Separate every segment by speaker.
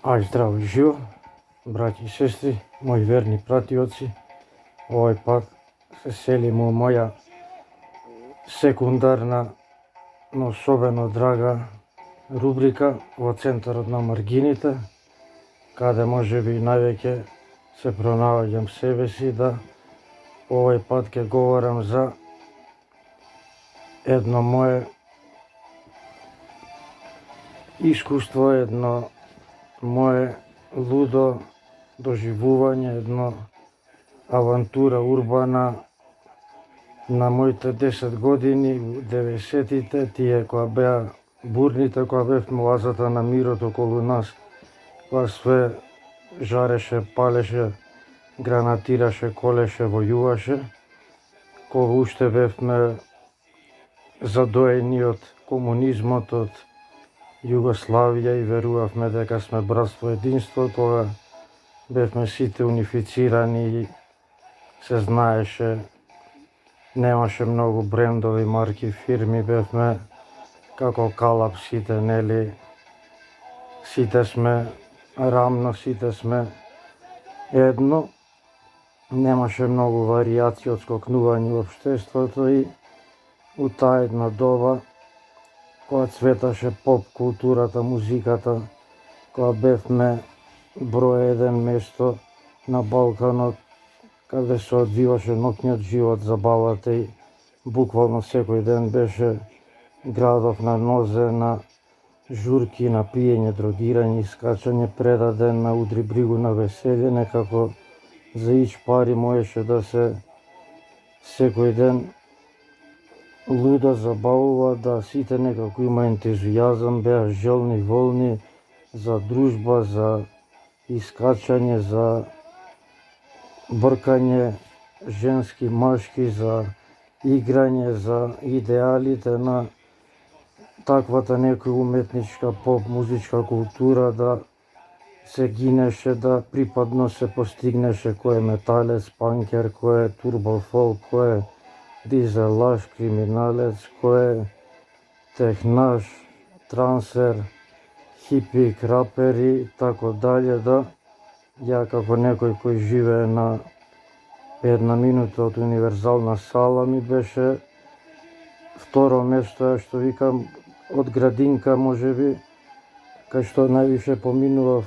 Speaker 1: Ај здраво и живо, браќи и сестри, мои верни пратиоци. Овој пат се селиме у моја секундарна, но особено драга рубрика во центарот на маргините, каде можеби највеќе се пронаоѓам себе си, да овој пат ќе говорам за едно мое искуство, едно мое лудо доживување, едно авантура урбана на моите 10 години, 90-тите, тие која беа бурните, која бевме оазата на мирот околу нас, која све жареше, палеше, гранатираше, колеше, војуваше, кога уште бевме задоени од комунизмот, од Југославија и верувавме дека сме братство единство, кога бевме сите унифицирани и се знаеше, немаше многу брендови, марки, фирми, бевме како калап сите, нели, сите сме рамно, сите сме едно, немаше многу варијации од скокнување во општеството и у таа една доба, кога цветаше поп културата, музиката, кога бевме број еден место на Балканот, каде се одвиваше ноќниот живот, забавата и буквално секој ден беше градов на нозе, на журки, на пиење, дрогирање, искачање, предаден на удри бригу, на веселје, некако за ич пари можеше да се секој ден лудо забавува, да сите некако има ентузијазам, беа желни, волни за дружба, за искачање, за бркање женски, машки, за играње, за идеалите на таквата некоја уметничка поп музичка култура, да се гинеше, да припадно се постигнеше кој е металец, панкер, кој е турбофолк, кој е дизелаш, криминалец, кој е технаш, трансер, хипик, рапери, тако дале, да ја како некој кој живее на една минута од универзална сала, ми беше второ место, што викам, од градинка можеби, кај што највише поминував.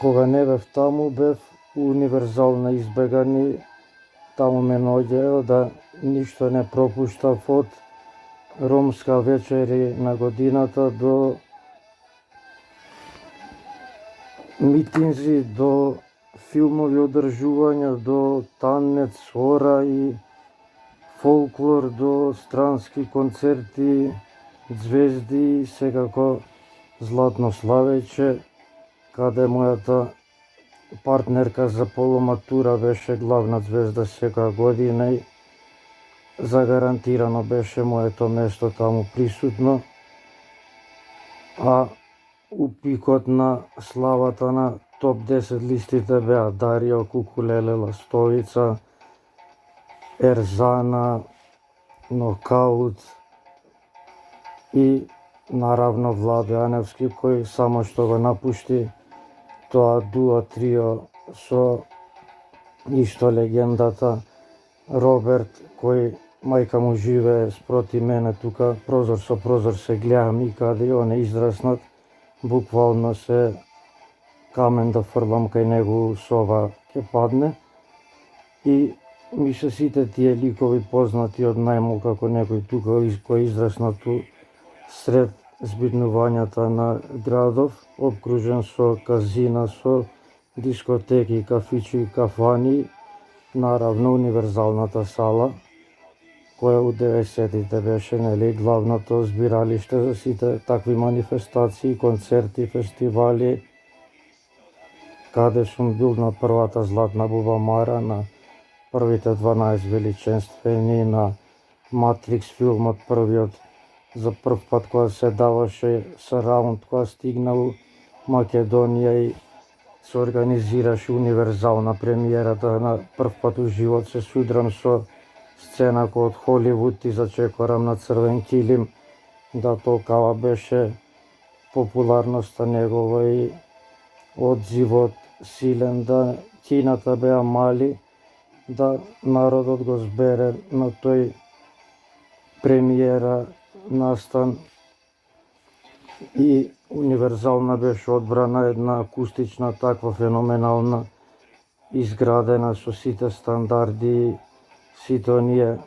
Speaker 1: Кога не бев таму, бев универзална избегани, таму ме наоѓаја да ништо не пропуштав, од ромска вечери на годината до митинзи, до филмови одржувања, до танец, ора и фолклор, до странски концерти, звезди, секако Златно Славеќе, каде мојата партнерка за полуматура беше главна звезда секоја година и загарантирано беше моето место таму присутно. А у пикот на славата на топ 10 листите беа Дарио, Кукулеле, Ластовица, Ерзана, Нокаут и наравно Владе Аневски, кој само што го напушти тоа дуо трио со исто легендата Роберт, кој мајка му живее спроти мене тука, прозор со прозор се гледам и каде и он е израснат, буквално се камен да фрлам кај него, сова ќе падне. И ми се сите тие ликови познати од најмал, како некој тука кој израснат сред збиднувањата на градов, обкружен со казина, со дискотеки, кафичи и кафани, наравно универзалната сала, која у 90-тите беше, нели, главното збиралиште за сите такви манифестации, концерти, фестивали, каде сум бил на првата Златна бубамара, на првите 12 величенствени, на Матрикс филмот првиот, за прв пат кога се даваше сараунд, кога стигнал Македонија и се организираше универзална премиерата, на прв пат у живот се судрам со сцена кој од Холивуд и зачекорам на црвен килим, да толкава беше популарноста негова и одзивот силен, да кината беа мали, да народот го збере на тој премиера настан и универзална беше одбрана, една акустична таква феноменална, изградена со сите стандарди, сите оние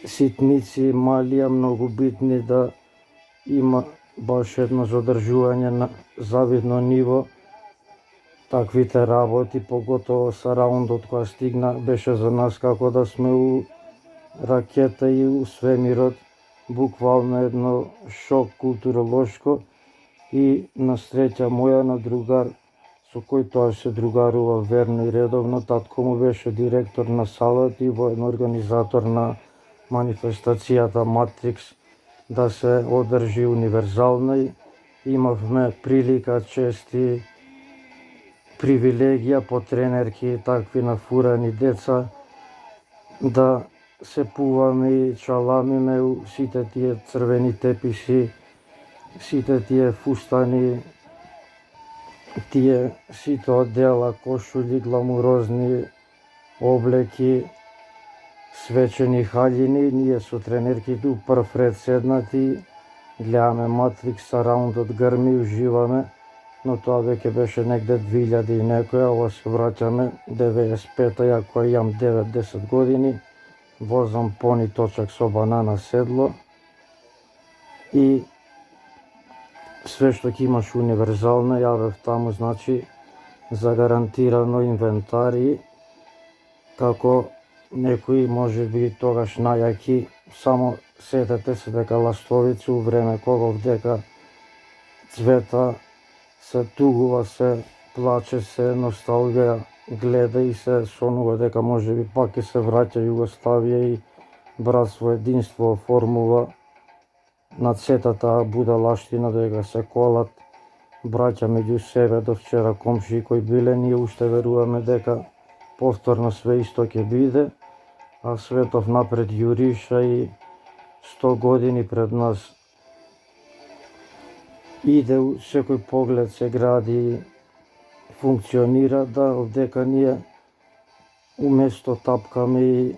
Speaker 1: ситници мали, а многу битни, да има баш едно задржување на завидно ниво. Таквите работи, поготово сараундот која стигна, беше за нас како да сме у ракета и у свемирот, буквално едно шок културолошко. И на среќа моја, на другар со кој тоа се другарува верно и редовно, татко му беше директор на салата и воен организатор на манифестацијата Матрикс да се одржи универзална, и имавме прилика, чест и привилегија по тренерки, такви нафурани деца, да се пуваме и чаламиме у сите тие црвени теписи, сите тие фустани, тие сите одела, кошули, гламурозни облеки, свечени хаљини. Ние со тренерките у прв ред седнати, гледаме Матрикс, сараундот грми, уживаме, но тоа веќе беше негде 2000 и некоја, ова се враќаме 95-та, ја која имам 9-10 години, возам пони точак со банана седло и све што ќе имаш универзална, јавев таму, значи загарантирано инвентари, како некои можеби тогаш најаки, само сетете се дека ластовици у време когов дека цвета, се тугува, се плаче, се носталгија гледа и се сонува дека можеби пак ќе се враќа Југославија и братство, единство оформува над сета таа будалаштина, дека се колат браќа меѓу себе. До вчера комшии кои биле, ние уште веруваме дека повторно све исто ќе биде, а светов напред јуриша и 100 години пред нас иде, секој поглед се гради и функционира, да овдека ние уместо тапкаме и,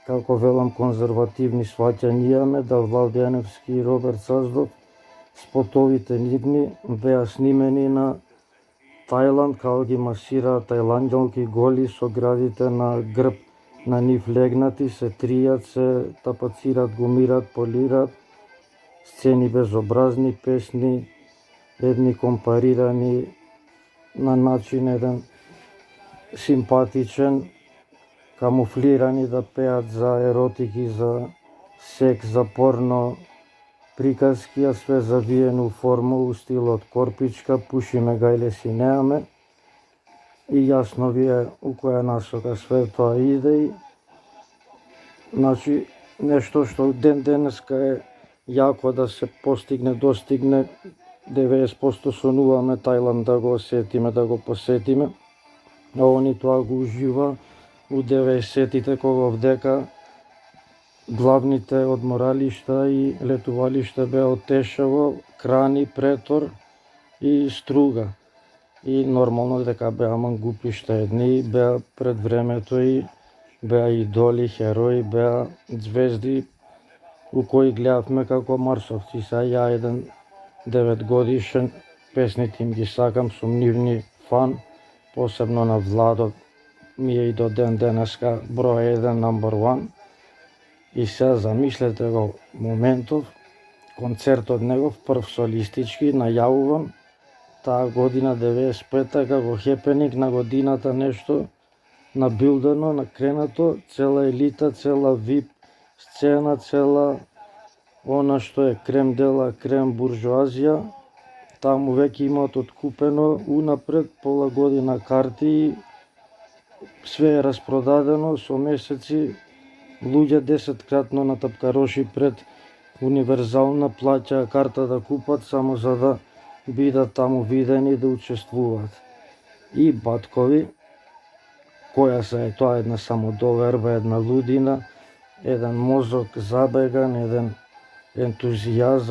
Speaker 1: како велам, конзервативни сваќања имаме, да Влавде Јаневски и Роберт Саздов спотовите нивни беа снимени на Тајланд, како ги масираат тајланѓанки голи со градите на грб на нив легнати, се тријат, се тапацираат, гумираат, полираат, сцени безобразни, песни едни компарирани на начин еден симпатичен, камуфлирани да пеат за еротики, за секс, за порно приказки, а све завиено у форма, у стилот корпичка, пушиме, гајле си неаме. И јасно ви е у која насока све тоа иде. И значи нешто што ден денеска е јако да се постигне, достигне, 90% сонуваме Тајланд да го осетиме, да го посетиме, а они тоа го ужива у 90-тите, кога овдека главните одморалишта и летувалишта беа од Тешево, Крани, Претор и Струга. И нормално дека беа мангупишта едни, беа пред времето и беа идоли, херои, беа звезди у кои гледавме како марсовци. Са ја еден 9 годишен, песните им ги сакам, сум нивни фан, посебно на Владо, ми е и до ден денеска број 1, number 1. И се замислете го моментов, концертот негов, прв солистички, најавувам таа година 95-та, како хепенинг на годината, нешто набилдено, накренато, цела елита, цела VIP сцена, цела она што е крем дела, крем буржуазија. Таму веќе имаат откупено унапред пола година карти и све е распродадено со месеци. Луѓе 10-кратно на тапкароши пред универзална плаќаа карта да купат само за да бидат таму видени, да учествуваат. И баткови, која се е тоа, една самодоверба, една лудина, еден мозок забеган, еден ентузијазам.